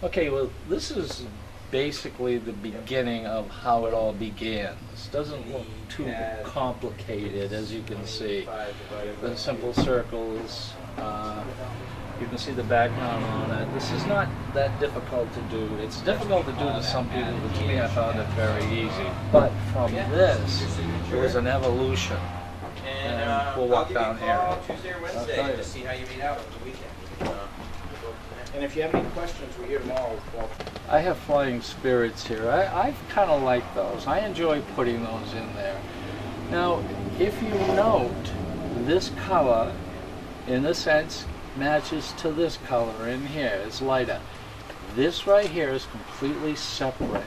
Okay, well, this is basically the beginning of how it all began. This doesn't look too complicated, as you can see. The simple circles, you can see the background on it. This is not that difficult to do. It's difficult to do to some people, but to me I found it very easy. But from this, there was an evolution. And we'll walk down here. Tuesday or Wednesday to see how you meet out over the weekend. And if you have any questions, we're here tomorrow. Well, I have flying spirits here. I kind of like those. I enjoy putting those in there. Now, if you note, this color, in a sense, matches to this color in here. It's lighter. This right here is completely separate.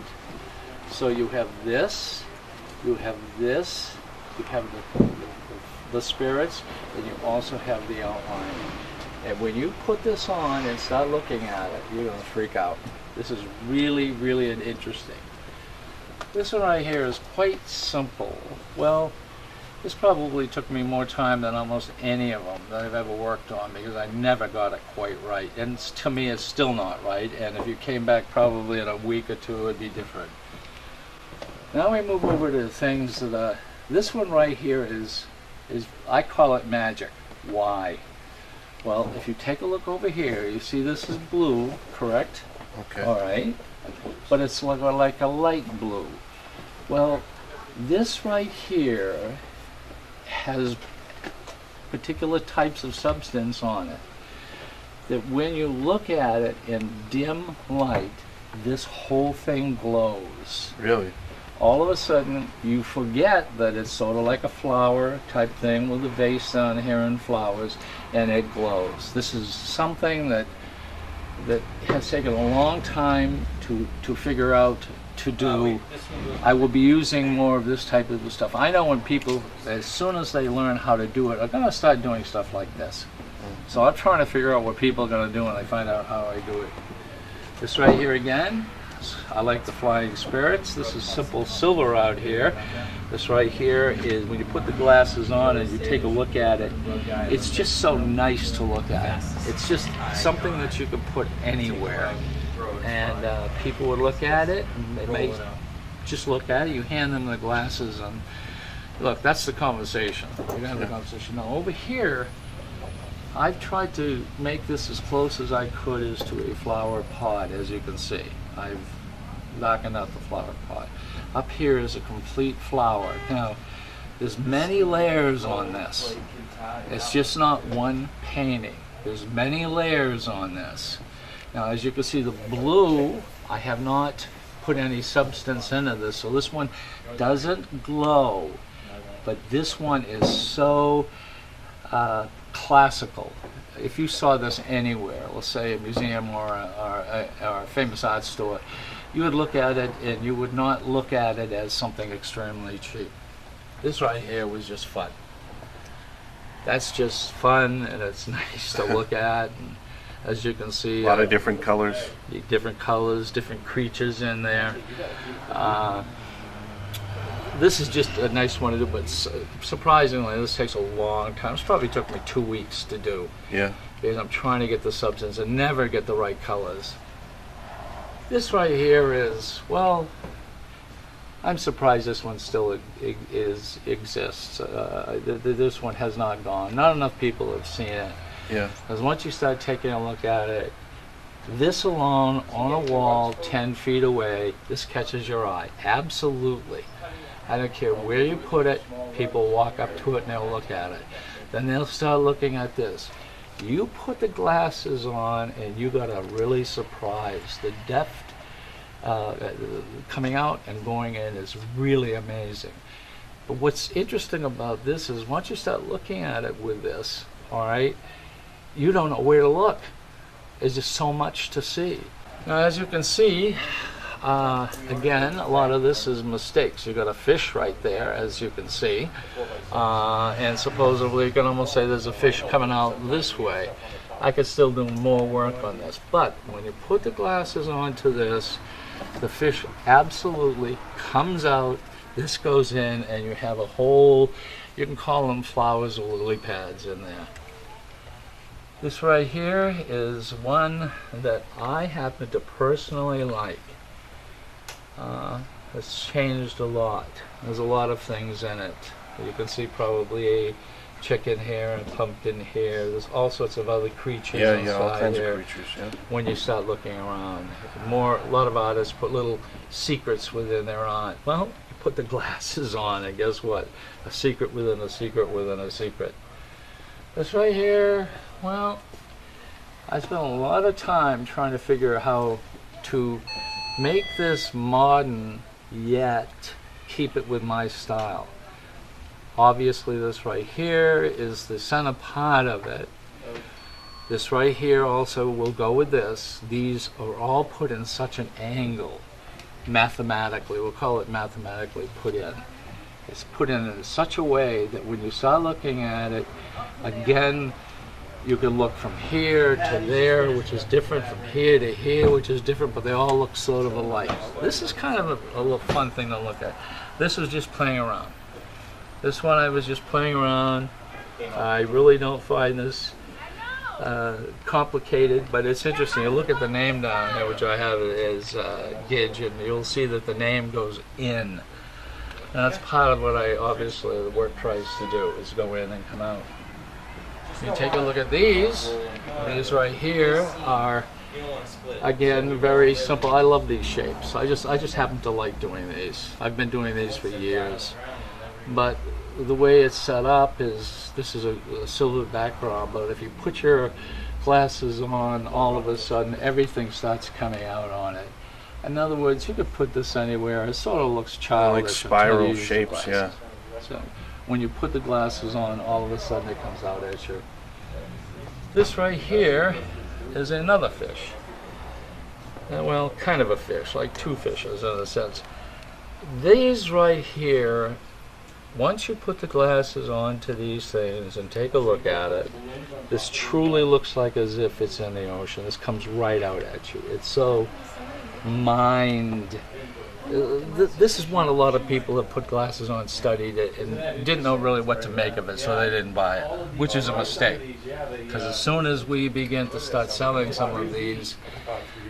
So you have this, you have this, you have the spirits, and you also have the outline. And when you put this on and start looking at it, you're going to freak out. This is really, really interesting. This one right here is quite simple. Well, this probably took me more time than almost any of them that I've ever worked on because I never got it quite right. And to me, it's still not right. And if you came back probably in a week or two, it'd be different. Now we move over to things that are, this one right here is I call it magic. Why? Well, if you take a look over here, you see this is blue, correct? Okay. All right. But it's like a light blue. Well, this right here has particular types of substance on it that when you look at it in dim light, this whole thing glows. Really? All of a sudden, you forget that it's sort of like a flower type thing with a vase down here and flowers, and it glows. This is something that has taken a long time to figure out to do. I will be using more of this type of stuff. I know when people, as soon as they learn how to do it, are going to start doing stuff like this. So I'm trying to figure out what people are going to do when they find out how I do it. This right here again, I like the flying spirits. This is simple silver out here. This right here is when you put the glasses on and you take a look at it, it's just so nice to look at. It's just something that you could put anywhere. And people would look at it, and they may just look at it. You hand them the glasses, and look, that's the conversation. You're gonna have the conversation. Now over here, I've tried to make this as close as I could as to a flower pot, as you can see. I've darkened out the flower pot. Up here is a complete flower. Now, there's many layers on this. It's just not one painting. There's many layers on this. Now, as you can see, the blue, I have not put any substance into this, so this one doesn't glow. But this one is so classical. If you saw this anywhere, let's say a museum or a famous art store, you would look at it and you would not look at it as something extremely cheap. This right here was just fun. That's just fun, and it's nice to look at. And as you can see, A lot of different colors. Different colors, different creatures in there. This is just a nice one to do, but surprisingly, this takes a long time. This probably took me 2 weeks to do. Yeah. Because I'm trying to get the substance and never get the right colors. This right here is, well, I'm surprised this one still exists. This one has not gone. Not enough people have seen it. Yeah. Because once you start taking a look at it, this alone on a wall 10 feet away, this catches your eye. Absolutely. I don't care where you put it, people walk up to it and they'll look at it. Then they'll start looking at this. You put the glasses on and you got to really surprise. The depth coming out and going in is really amazing. But what's interesting about this is once you start looking at it with this, all right, you don't know where to look. There's just so much to see. Now, as you can see, again, a lot of this is mistakes. You got a fish right there, as you can see, and supposedly you can almost say there's a fish coming out this way. I could still do more work on this, but when you put the glasses onto this, the fish absolutely comes out. This goes in, and you have a whole, you can call them flowers or lily pads in there. This right here is one that I happen to personally like. It's changed a lot. There's a lot of things in it. You can see probably a chicken here and pumpkin here. There's all sorts of other creatures inside all kinds here. of creatures, yeah. When you start looking around, a lot of artists put little secrets within their art. Well, you put the glasses on, and guess what? A secret within a secret within a secret. This right here, well, I spent a lot of time trying to figure out how to make this modern yet keep it with my style. Obviously this right here is the center part of it. This right here also will go with this. These are all put in such an angle, mathematically, we'll call it mathematically put in. It's put in such a way that when you start looking at it, again, you can look from here to there, which is different, from here to here, which is different, but they all look sort of alike. This is kind of a little fun thing to look at. This was just playing around. This one I was just playing around. I really don't find this complicated, but it's interesting. You look at the name down here, which I have as Gidge, and you'll see that the name goes in. And that's part of what obviously the work tries to do, is go in and come out. You take a look at these right here are, again, very simple. I love these shapes. I just happen to like doing these. I've been doing these for years. But the way it's set up is, this is a silver background, but if you put your glasses on, all of a sudden everything starts coming out on it. In other words, you could put this anywhere. It sort of looks childish. Like spiral shapes, yeah. So when you put the glasses on, all of a sudden it comes out at you. This right here is another fish. Well, kind of a fish, like two fishes in a sense. These right here, once you put the glasses on to these things and take a look at it, this truly looks like as if it's in the ocean. This comes right out at you. It's so this is one a lot of people have put glasses on, studied it, and didn't know really what to make of it, so they didn't buy it, which is a mistake. Because as soon as we begin to start selling some of these,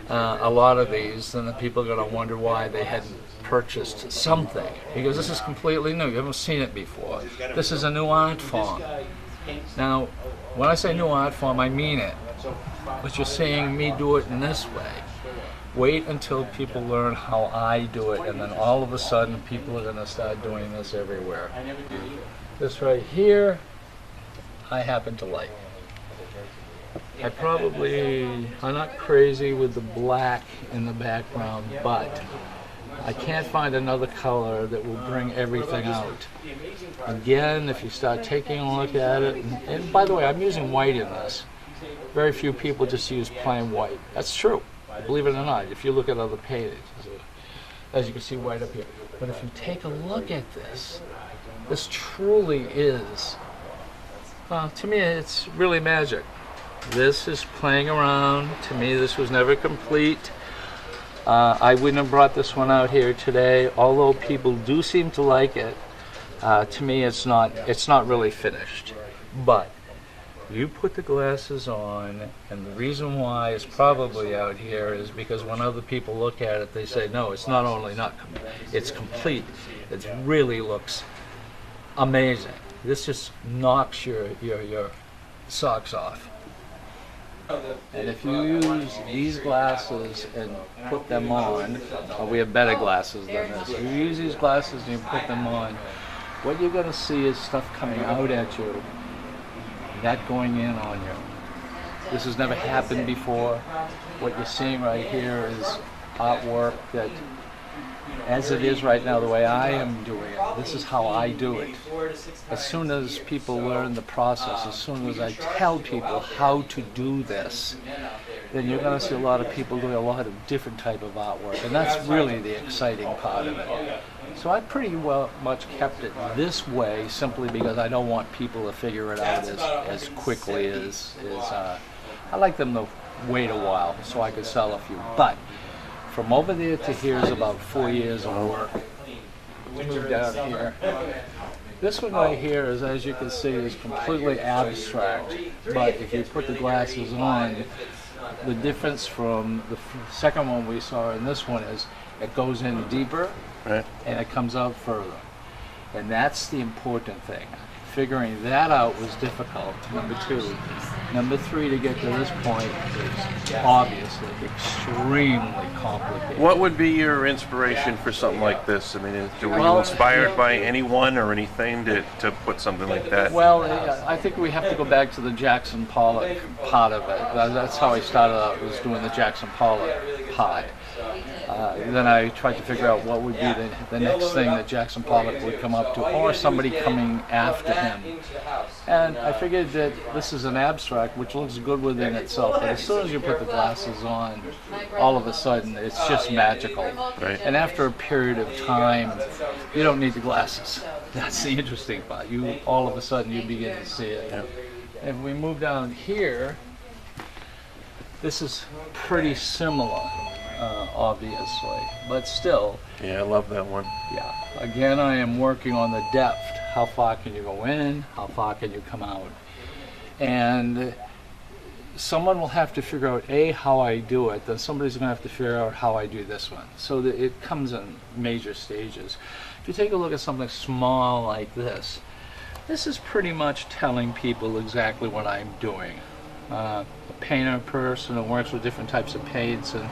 a lot of these, then the people are going to wonder why they hadn't purchased something. Because this is completely new. You haven't seen it before. This is a new art form. Now, when I say new art form, I mean it. But you're seeing me do it in this way. Wait until people learn how I do it, and then all of a sudden people are going to start doing this everywhere. This right here, I happen to like. I'm not crazy with the black in the background, but I can't find another color that will bring everything out. Again, if you start taking a look at it, and by the way, I'm using white in this. Very few people just use plain white. That's true. Believe it or not, if you look at other paintings, as you can see white up here. But if you take a look at this, this truly is, to me, it's really magic. This is playing around. To me, this was never complete. I wouldn't have brought this one out here today, although people do seem to like it. To me, it's not really finished. But you put the glasses on, and the reason why it's probably out here is because when other people look at it, they say, no, it's not only it's complete. It really looks amazing. This just knocks your socks off. And if you use these glasses and put them on, we have better glasses than this. If you use these glasses and you put them on, what you're going to see is stuff coming out at you, not going in on you. This has never happened before. What you're seeing right here is artwork that, as it is right now, the way I am doing it, this is how I do it. As soon as people learn the process, as soon as I tell people how to do this, then you're going to see a lot of people doing a lot of different type of artwork, and that's really the exciting part of it. So I pretty well much kept it this way simply because I don't want people to figure it out as quickly as I like them to wait a while so I could sell a few. But from over there to here is about 4 years of work. Let's move down here. This one right here is, as you can see, is completely abstract. But if you put the glasses on, the difference from the second one we saw and this one is it goes in deeper, Right. and it comes out further. And that's the important thing. Figuring that out was difficult, number two. Number three, to get to this point is obviously extremely complicated. What would be your inspiration for something like this? I mean, were you Well, inspired by anyone or anything to put something like that? Well, I think we have to go back to the Jackson Pollock part of it. That's how I started out, was doing the Jackson Pollock part. Then I tried to figure out what would be the next thing that Jackson Pollock would come up to, or somebody coming after him. And I figured that this is an abstract, which looks good within itself, but as soon as you put the glasses on, all of a sudden it's just magical. Right. And after a period of time, you don't need the glasses. That's the interesting part. All of a sudden you begin to see it. Yeah. If we move down here, this is pretty similar. Obviously, but still, Yeah, I love that one. yeah. Again, I am working on the depth. How far can you go in? How far can you come out? And someone will have to figure out how I do it. Then somebody's going to have to figure out how I do this one. So that it comes in major stages. If you take a look at something small like this, this is pretty much telling people exactly what I'm doing. A painter person who works with different types of paints and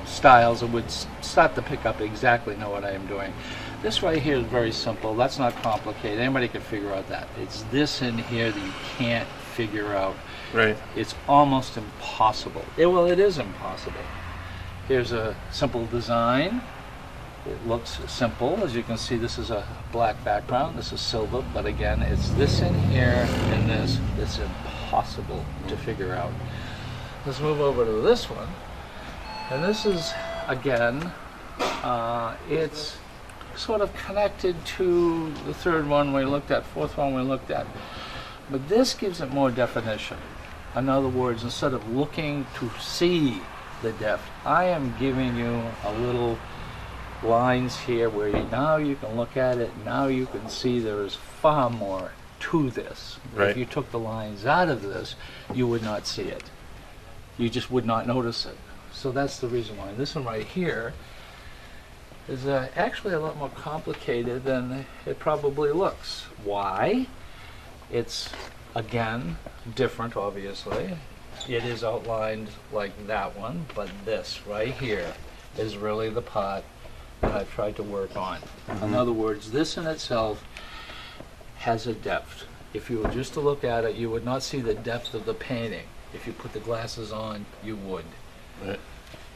styles and would start to pick up exactly know what I am doing. This right here is very simple. That's not complicated. Anybody can figure out that. It's this in here that you can't figure out. Right. It's almost impossible. Well, it is impossible. Here's a simple design. It looks simple. As you can see, this is a black background. This is silver. But again, it's this in here and this. It's impossible to figure out. Let's move over to this one. And this is, again, it's sort of connected to the third one we looked at, fourth one we looked at. But this gives it more definition. In other words, instead of looking to see the depth, I am giving you a little lines here where now you can look at it, now you can see there is far more to this. Right. If you took the lines out of this, you would not see it. You just would not notice it. So that's the reason why. This one right here is actually a lot more complicated than it probably looks. Why? It's, again, different, obviously. It is outlined like that one, but this right here is really the part that I've tried to work on. In other words, this in itself has a depth. If you were just to look at it, you would not see the depth of the painting. If you put the glasses on, you would. Right.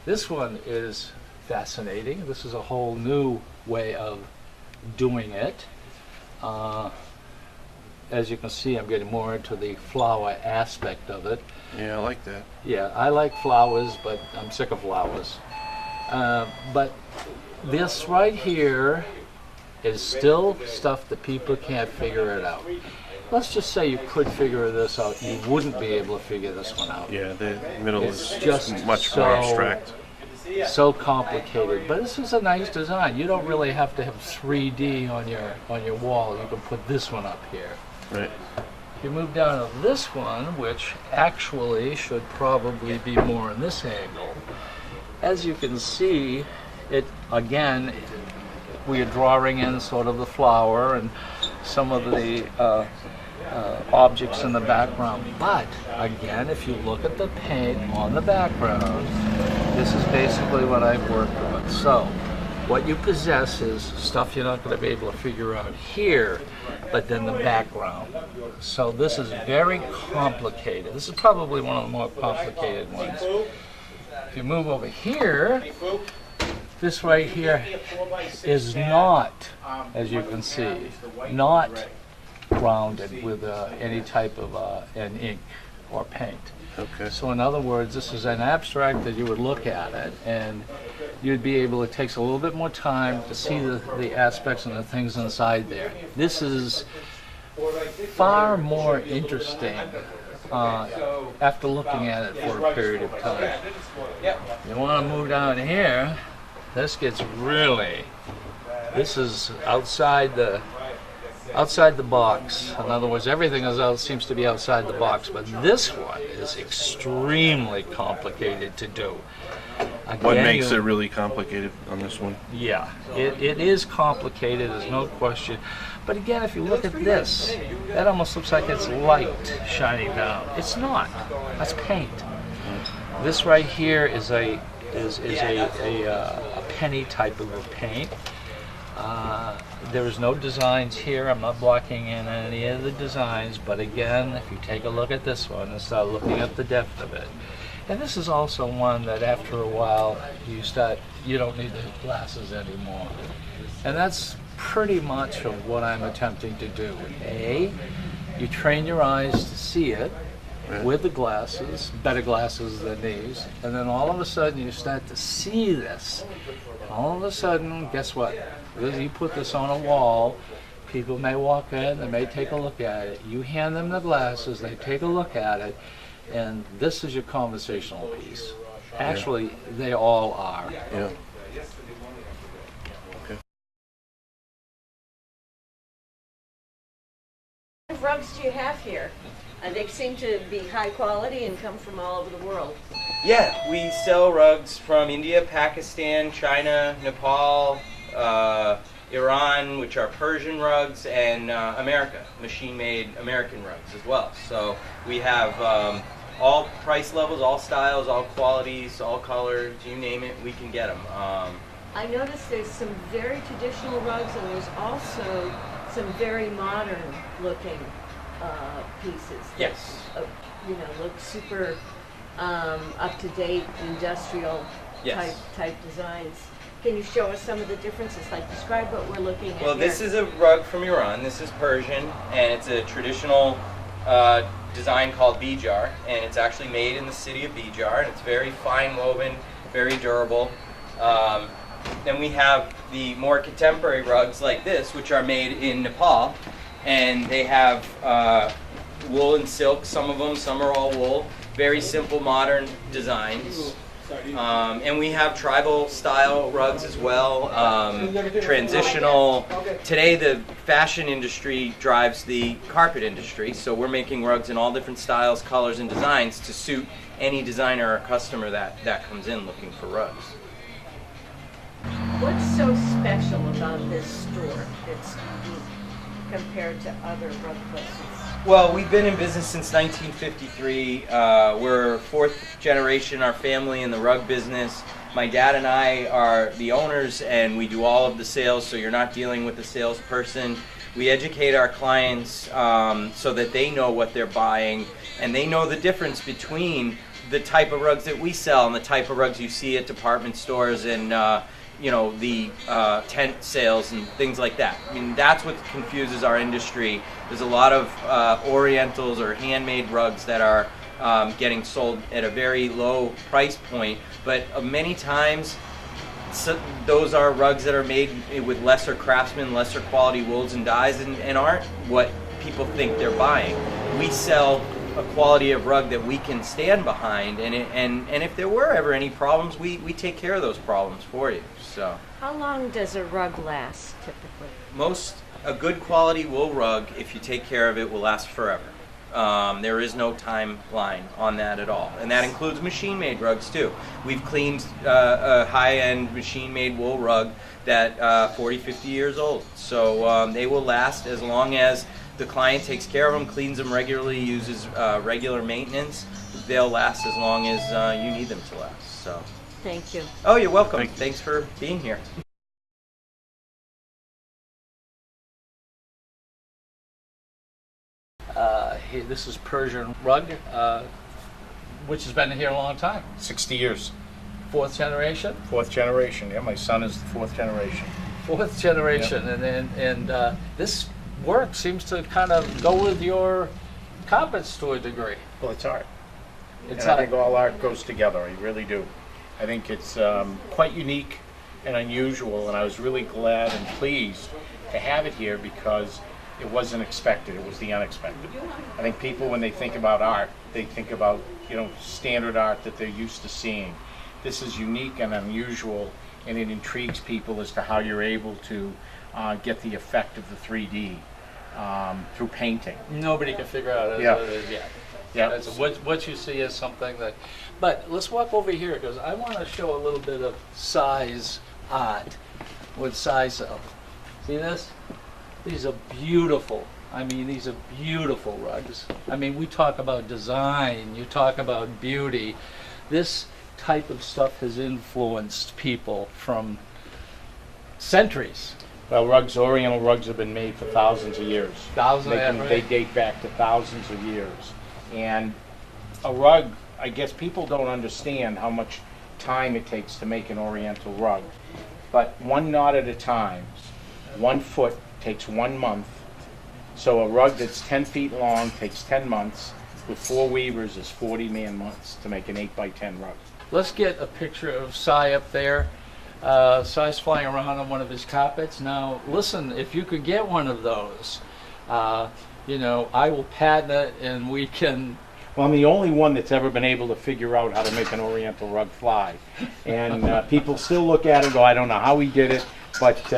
This one is fascinating. This is a whole new way of doing it. As you can see, I'm getting more into the flower aspect of it. Yeah, I like that. Yeah, I like flowers, but I'm sick of flowers. But this right here is still stuff that people can't figure it out. Let's just say you could figure this out. You wouldn't be able to figure this one out. Yeah, the middle It's is just much more so- abstract. So complicated, but this is a nice design. You don't really have to have 3D on your wall. You can put this one up here. Right. If you move down to this one, which actually should probably be more in this angle, as you can see, it again, we are drawing in sort of the flower and some of the objects in the background. But again, if you look at the paint on the background, this is basically what I've worked on. So what you possess is stuff you're not going to be able to figure out here, but then the background. So this is very complicated. This is probably one of the more complicated ones. If you move over here, this right here is not, as you can see, not grounded with any type of an ink or paint. Okay. So in other words, this is an abstract that you would look at it and you'd be able, it takes a little bit more time to see the aspects and the things inside there. This is far more interesting after looking at it for a period of time. You want to move down here, this gets really This is outside the box. In other words, everything seems to be outside the box, but this one is extremely complicated to do. What Again, makes it really complicated on this one? Yeah, it is complicated, there's no question. But again, if you look at this, that almost looks like it's light shining down. It's not. That's paint. This right here is a penny type of a paint. There is no designs here. I'm not blocking in any of the designs, but again, if you take a look at this one and start looking at the depth of it, and this is also one that after a while you don't need the glasses anymore. And that's pretty much of what I'm attempting to do. You train your eyes to see it with the glasses, better glasses than these, and then all of a sudden you start to see this. All of a sudden, guess what? You put this on a wall, people may walk in, they may take a look at it. You hand them the glasses, they take a look at it, and this is your conversational piece. Actually, they all are. Yeah. Okay. What rugs do you have here? They seem to be high quality and come from all over the world. Yeah, we sell rugs from India, Pakistan, China, Nepal, Iran, which are Persian rugs, and America, machine-made American rugs as well. So we have all price levels, all styles, all qualities, all colors, you name it, we can get them. I noticed there's some very traditional rugs, and there's also some very modern looking pieces. Yes. Look super up to date, industrial Yes. type designs. Can you show us some of the differences? Like, describe what we're looking at. Well, here. this is a rug from Iran. This is Persian, and it's a traditional design called Bijar, and it's actually made in the city of Bijar, and it's very fine woven, very durable. Then we have the more contemporary rugs like this, which are made in Nepal, and they have wool and silk, some of them, some are all wool. Very simple, modern designs. And we have tribal style rugs as well, transitional. Today the fashion industry drives the carpet industry, so we're making rugs in all different styles, colors, and designs to suit any designer or customer that comes in looking for rugs. What's so special about this store that's unique compared to other rug places? Well, we've been in business since 1953. We're fourth generation, our family, in the rug business. My dad and I are the owners, and we do all of the sales, so you're not dealing with a salesperson. We educate our clients so that they know what they're buying, and they know the difference between the type of rugs that we sell and the type of rugs you see at department stores and the tent sales and things like that. I mean, that's what confuses our industry. There's a lot of orientals or handmade rugs that are getting sold at a very low price point, but many times those are rugs that are made with lesser craftsmen, lesser quality wools and dyes, and aren't what people think they're buying. We sell a quality of rug that we can stand behind, and if there were ever any problems, we take care of those problems for you. So How long does a rug last, typically? a good quality wool rug, if you take care of it, will last forever. There is no timeline on that at all, and that includes machine-made rugs too. We've cleaned a high-end machine-made wool rug that 40, 50 years old, so they will last as long as the client takes care of them, cleans them regularly, uses regular maintenance. They'll last as long as you need them to last. So. Thank you. Oh, you're welcome. Thanks for being here. This is Persian rug, which has been here a long time. 60 years. Fourth generation? Fourth generation. Yeah, my son is the fourth generation. Fourth generation, Yep. and this work seems to kind of go with your carpets to a degree. Well, it's art. It's And I think all art goes together. I really do. I think it's quite unique and unusual, and I was really glad and pleased to have it here because it wasn't expected. It was the unexpected. I think people, when they think about art, they think about standard art that they're used to seeing. This is unique and unusual and it intrigues people as to how you're able to get the effect of the 3D through painting. Nobody can figure out Yeah. what it is yet. Yeah. That's what you see is something that. But let's walk over here because I want to show a little bit of size art with size up. See this? These are beautiful. I mean, these are beautiful rugs. I mean, we talk about design. You talk about beauty. This type of stuff has influenced people from centuries. Well, Oriental rugs have been made for thousands of years. They date back to thousands of years. And a rug, I guess people don't understand how much time it takes to make an Oriental rug. But one knot at a time, 1 foot takes 1 month. So a rug that's 10 feet long takes 10 months. With 4 weavers is 40 man months to make an 8x10 rug. Let's get a picture of Cy up there. Cy's flying around on one of his carpets. Now, listen, if you could get one of those, you know, I will patent it and we can. Well, I'm the only one that's ever been able to figure out how to make an Oriental rug fly. And people still look at it and go, I don't know how he did it, but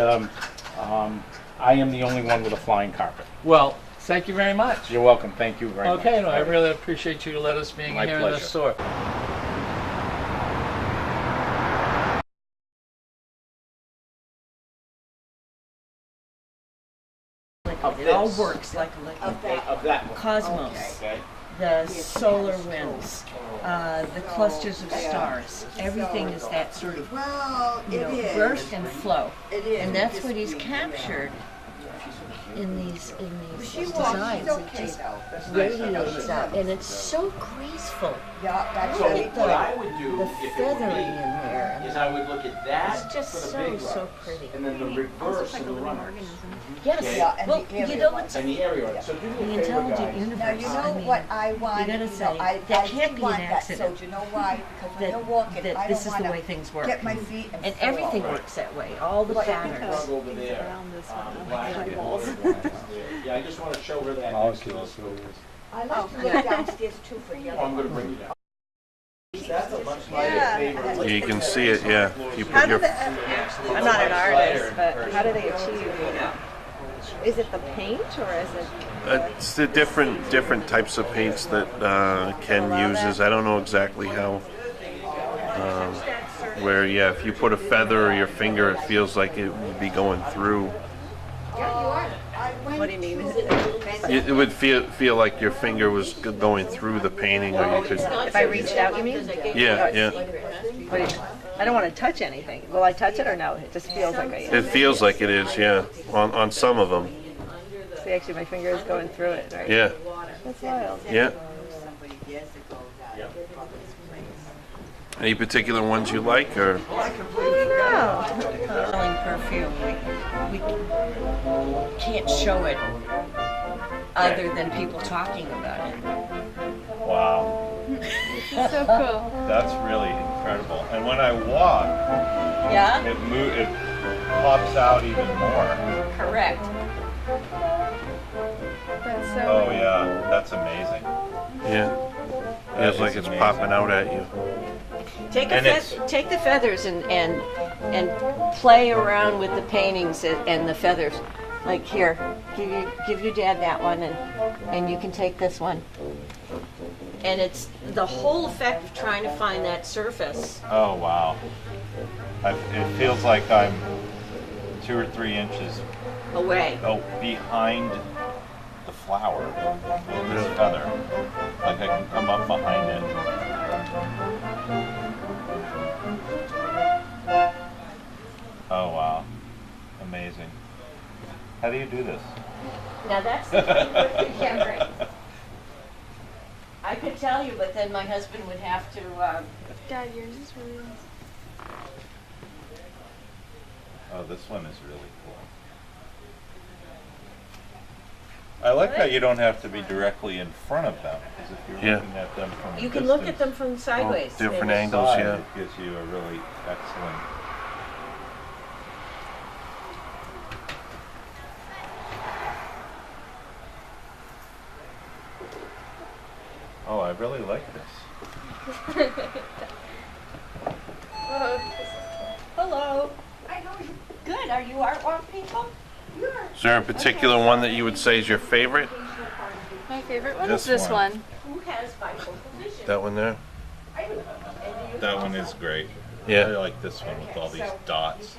I am the only one with a flying carpet. Well, thank you very much. You're welcome. Thank you very much. Okay, no, I really appreciate you let us being My here in pleasure. the store. It all works like a liquid. Of that one. Cosmos, Okay. the solar winds, the clusters of stars, everything is that sort of, Well, you it know, is. burst and flow. It is. And that's what he's captured in these designs. It just radiates out, and it's so graceful. Yeah, that's So really what good. I would do The if it were feathering me in there, is I would look at that it's just for the big so rug, pretty. and then the reverse and the runners. Yes, Yeah, and well, the you area know one. what's And the area. So do me a the favor, intelligent guys. universe? Now, you I know mean, what I want, gotta you say, know, I that can't did be want an that, so accident. do you know why? Because when that, you're walking, that I this don't is the way want things to work. get my feet and And fall everything over. works that way, all the But patterns. Rug over there. Yeah, I just want to show her that. I like to look downstairs too for the Oh, other I'm going to bring you down. That's a much lighter favorite. You can see it, yeah. If you How put do your, the, I'm not an artist, but how do they achieve? Is it the paint or is it? it's the different types of paints that Ken uses. I don't know exactly how. Where, yeah, if you put a feather or your finger, it feels like it would be going through. What do you mean? It would feel like your finger was going through the painting, or you could. If I reached out, you mean? Yeah, yeah. What do you, I don't want to touch anything. Will I touch it or no? It just feels like I am. It feels like it is, yeah. On some of them, See, actually, my finger is going through it, right? yeah, That's wild. yeah. Any particular ones you like, or? Smelling perfume, we can't show it other than people talking about it. Wow, So cool. that's really incredible. And when I walk, Yeah? it pops out even more. Correct. That's so. Oh yeah, that's amazing. Yeah. Feels like it's popping out at you. Take And it's- take the feathers and play around with the paintings and the feathers. Like here, give your dad that one, and you can take this one. And it's the whole effect of trying to find that surface. Oh wow. It feels like I'm 2 or 3 inches Away. behind the flower with this feather. Like I can come up behind it. Oh wow. Amazing. How do you do this? Now that's the thing with the camera. I could tell you, but then my husband would have to. Dad, yours is really nice. Oh, this one is really cool. I like how you don't have to be directly in front of them, because if you're Yeah. looking at them from a You can look at distance, them from sideways. different maybe. angles. side, yeah. it gives you a really excellent. Oh, I really like this. Hello. there a particular one that you would say is your favorite? My favorite one This is this one. one. That one there? That one is great. I Yeah. really like this one with all these dots. Dots.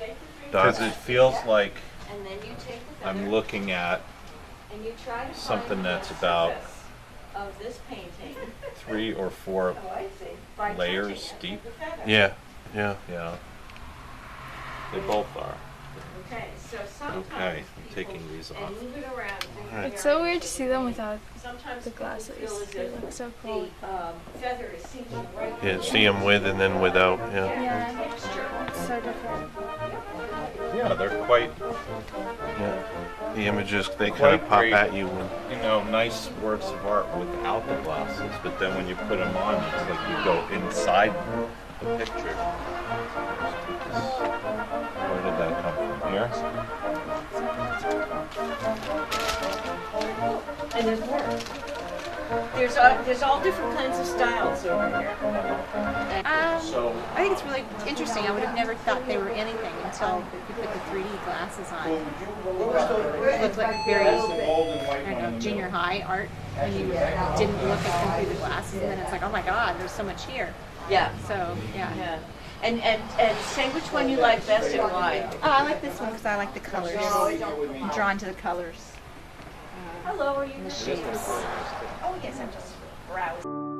Because it feels like And then you take the I'm feather looking at and you try to something find the that's best about surface of this painting 3 or 4 by layers touching it deep. with the feather. Yeah. Yeah. Yeah. They both are. Okay, so sometimes Okay, I'm people- taking these and off. move it around. Right. It's so weird to see them without Sometimes the people glasses. feel as They if look so cool. the feather is sinking right Yeah. See them with and then without. Yeah. Yeah, texture. it's so different. Yeah, they're quite, Yeah. The images they kind of Quite pop great. at you when. nice works of art without the glasses, but then when you put them on, it's like you go inside the picture. Where did that come from? Here? And there's more. There's all different kinds of styles over here. So, I think it's really interesting. I would have never thought they were anything until you put the 3D glasses on. It looked like very, I don't know, junior high art, and you didn't look at them through the glasses, and then it's like, oh my God, there's so much here. Yeah. So yeah. Yeah. And say which one you like best and why. Oh, I like this one because I like the colors. I'm drawn to the colors. Hello, are you? The shapes. Oh, yes, I'm just browsing.